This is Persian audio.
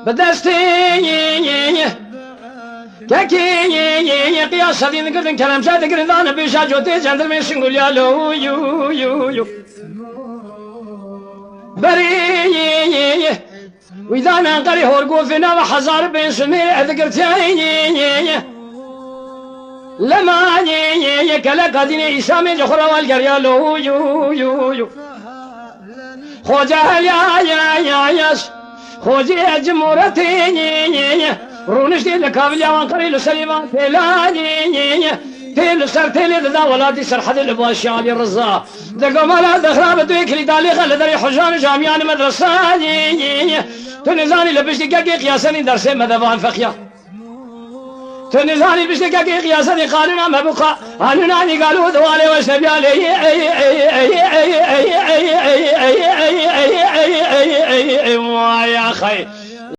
بدستي كاكي قياس هذين قردن كلام شاد قردان بيشا جوتي جندر من شنقول يا لو يو يو يو بري وإذا نقري هرقو فينا وحزار بين سنة ذكرتي لما كلا قدين إسامي جخرا والقريا لو يو يو يو خوجا يا ياس خوجي جمهورتي رونش دي لكابليا وانقري لسليمان تلاني تيل سر تيل ذا ولادي سر حد الباشي علي الرزا دقوا مالا دخرا بدويك لي دالي خل دري حجان جامعان مدرساني تنزاني لبشتي قاقي قياساني درسي مذبان فخيا تنزاني بشتي قاقي قياساني قالنا مبقى قالنا قالوا دوالي وشنبي علي يا اخي